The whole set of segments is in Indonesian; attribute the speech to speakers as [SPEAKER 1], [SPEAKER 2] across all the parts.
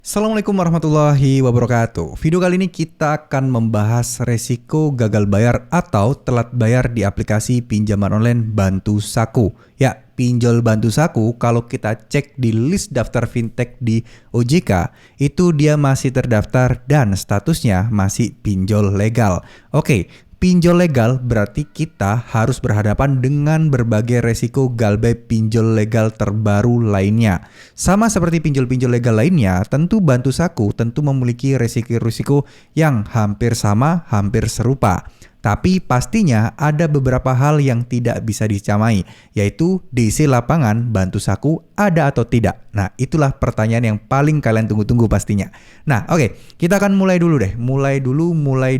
[SPEAKER 1] Assalamualaikum warahmatullahi wabarakatuh. Video kali ini kita akan membahas resiko gagal bayar atau telat bayar di aplikasi pinjaman online Bantu Saku. Ya, pinjol Bantu Saku kalau kita cek di list daftar fintech di OJK, itu dia masih terdaftar dan statusnya masih pinjol legal. Oke, pinjol legal berarti kita harus berhadapan dengan berbagai resiko galbay pinjol legal terbaru lainnya. Sama seperti pinjol-pinjol legal lainnya, tentu Bantu Saku tentu memiliki resiko-resiko yang hampir sama, hampir serupa. Tapi pastinya ada beberapa hal yang tidak bisa dicamai, yaitu DC lapangan Bantu Saku ada atau tidak. Nah, itulah pertanyaan yang paling kalian tunggu-tunggu pastinya. Nah, oke, kita akan mulai dulu deh. Mulai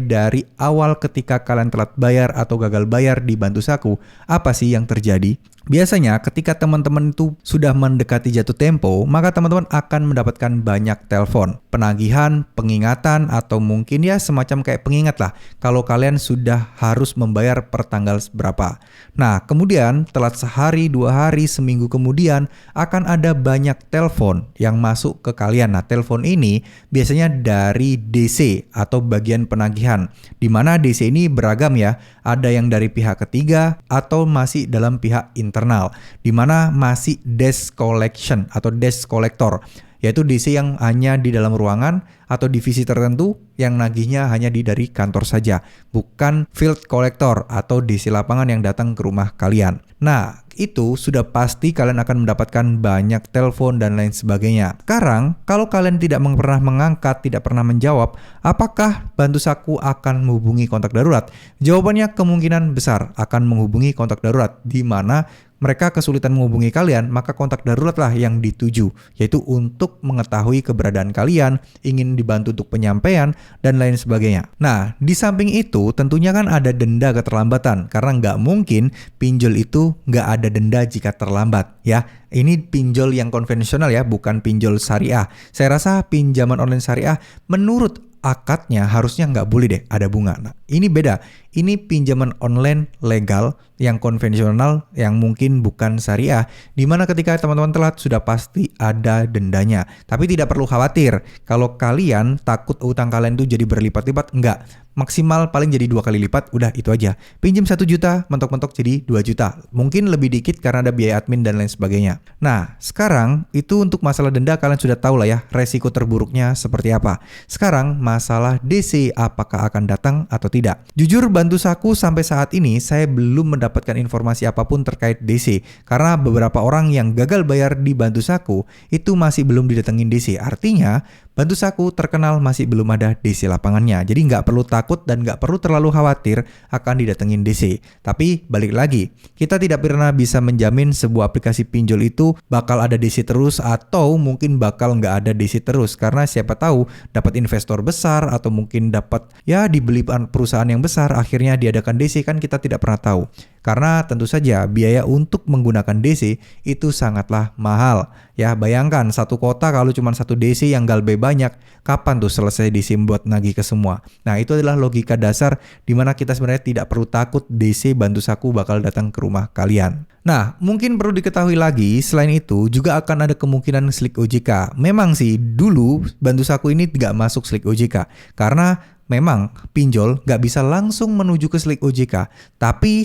[SPEAKER 1] dari awal ketika kalian telat bayar atau gagal bayar di Bantu Saku, apa sih yang terjadi? Biasanya ketika teman-teman itu sudah mendekati jatuh tempo, maka teman-teman akan mendapatkan banyak telepon, penagihan, pengingatan, atau mungkin ya semacam kayak pengingat lah kalau kalian sudah harus membayar per tanggal berapa. Nah, kemudian telat sehari, 2 hari, seminggu kemudian akan ada banyak telepon yang masuk ke kalian. Nah, telepon ini biasanya dari DC atau bagian penagihan, di mana DC ini beragam ya, ada yang dari pihak ketiga atau masih dalam pihak internal, di mana masih desk collection atau desk collector, yaitu DC yang hanya di dalam ruangan atau divisi tertentu yang nagihnya hanya dari kantor saja, bukan field collector atau DC lapangan yang datang ke rumah kalian. Nah, itu sudah pasti kalian akan mendapatkan banyak telepon dan lain sebagainya. Sekarang, kalau kalian tidak pernah mengangkat, tidak pernah menjawab, apakah Bantu Saku akan menghubungi kontak darurat? Jawabannya kemungkinan besar akan menghubungi kontak darurat, di mana mereka kesulitan menghubungi kalian, maka kontak daruratlah yang dituju, yaitu untuk mengetahui keberadaan kalian, ingin dibantu untuk penyampaian, dan lain sebagainya. Nah, di samping itu tentunya kan ada denda keterlambatan, karena nggak mungkin pinjol itu nggak ada denda jika terlambat, ya. Ini pinjol yang konvensional ya, bukan pinjol syariah. Saya rasa pinjaman online syariah menurut akadnya harusnya nggak boleh deh ada bunga. Nah, ini beda. Ini pinjaman online legal yang konvensional yang mungkin bukan syariah, di mana ketika teman-teman telat sudah pasti ada dendanya. Tapi tidak perlu khawatir kalau kalian takut utang kalian itu jadi berlipat-lipat, enggak. Maksimal paling jadi 2 kali lipat, udah itu aja. Pinjam 1 juta, mentok-mentok jadi 2 juta. Mungkin lebih dikit karena ada biaya admin dan lain sebagainya. Nah, sekarang itu untuk masalah denda kalian sudah tahu lah ya, resiko terburuknya seperti apa. Sekarang masalah DC apakah akan datang atau tidak. Jujur Bantu Saku sampai saat ini saya belum mendapatkan informasi apapun terkait DC, karena beberapa orang yang gagal bayar di Bantu Saku itu masih belum didatengin DC. Artinya Bantu Saku terkenal masih belum ada DC lapangannya. Jadi nggak perlu takut dan nggak perlu terlalu khawatir akan didatengin DC. Tapi balik lagi, kita tidak pernah bisa menjamin sebuah aplikasi pinjol itu bakal ada DC terus atau mungkin bakal nggak ada DC terus. Karena siapa tahu dapat investor besar atau mungkin dapat ya dibeli perusahaan yang besar, akhirnya diadakan DC, kan kita tidak pernah tahu. Karena tentu saja biaya untuk menggunakan DC itu sangatlah mahal. Ya, bayangkan satu kota kalau cuma satu DC yang galbay banyak, kapan tuh selesai DC buat nagih ke semua? Nah, itu adalah logika dasar di mana kita sebenarnya tidak perlu takut DC Bantu Saku bakal datang ke rumah kalian. Nah, mungkin perlu diketahui lagi, selain itu juga akan ada kemungkinan slik OJK. Memang sih dulu Bantu Saku ini tidak masuk slik OJK karena memang pinjol nggak bisa langsung menuju ke slik OJK, tapi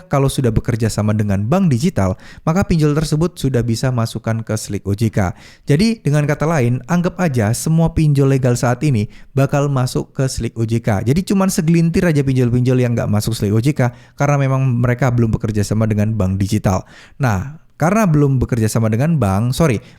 [SPEAKER 1] kalau sudah bekerja sama dengan bank digital, maka pinjol tersebut sudah bisa masukkan ke slik OJK. Jadi dengan kata lain, anggap aja semua pinjol legal saat ini bakal masuk ke slik OJK. Jadi cuma segelintir aja pinjol-pinjol yang nggak masuk slik OJK karena memang mereka belum bekerja sama dengan bank digital. Nah, karena belum bekerja sama dengan bank,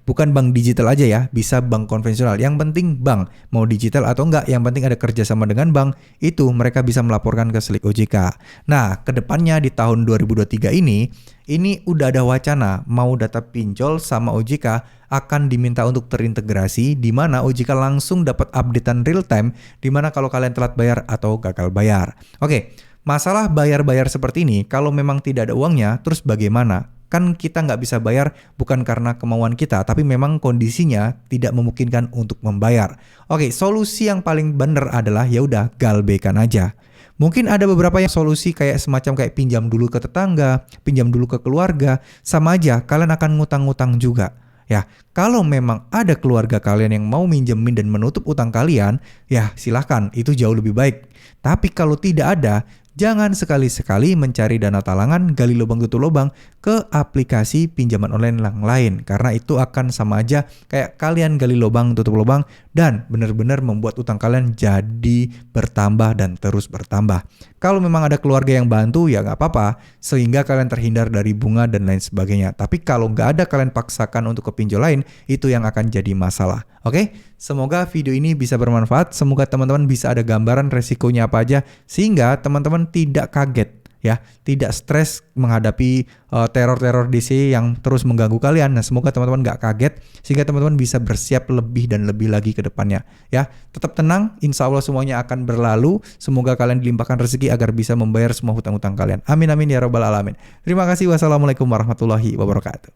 [SPEAKER 1] bukan bank digital aja ya, bisa bank konvensional. Yang penting bank, mau digital atau enggak, yang penting ada kerja sama dengan bank, itu mereka bisa melaporkan ke slik OJK. Nah, kedepannya di tahun 2023 ini udah ada wacana, mau data pinjol sama OJK akan diminta untuk terintegrasi, di mana OJK langsung dapat updatean real time, di mana kalau kalian telat bayar atau gagal bayar. Oke, masalah bayar-bayar seperti ini, kalau memang tidak ada uangnya, terus bagaimana? Kan kita nggak bisa bayar bukan karena kemauan kita, tapi memang kondisinya tidak memungkinkan untuk membayar. Oke, solusi yang paling benar adalah ya udah galbaikan aja. Mungkin ada beberapa yang solusi semacam pinjam dulu ke tetangga, pinjam dulu ke keluarga, sama aja kalian akan ngutang-ngutang juga. Ya, kalau memang ada keluarga kalian yang mau minjemin dan menutup utang kalian, ya silahkan, itu jauh lebih baik. Tapi kalau tidak ada, jangan sekali-sekali mencari dana talangan, gali lubang tutup lubang ke aplikasi pinjaman online yang lain. Karena itu akan sama aja kayak kalian gali lubang tutup lubang dan benar-benar membuat utang kalian jadi bertambah dan terus bertambah. Kalau memang ada keluarga yang bantu ya nggak apa-apa, sehingga kalian terhindar dari bunga dan lain sebagainya. Tapi kalau nggak ada kalian paksakan untuk ke pinjol lain, itu yang akan jadi masalah. Oke, semoga video ini bisa bermanfaat. Semoga teman-teman bisa ada gambaran resikonya apa aja, sehingga teman-teman tidak kaget ya, tidak stres menghadapi teror-teror DC yang terus mengganggu kalian. Nah, semoga teman-teman nggak kaget, sehingga teman-teman bisa bersiap lebih dan lebih lagi ke depannya. Ya, tetap tenang, insya Allah semuanya akan berlalu. Semoga kalian dilimpahkan rezeki agar bisa membayar semua hutang-hutang kalian. Amin amin ya robbal alamin. Terima kasih. Wassalamualaikum warahmatullahi wabarakatuh.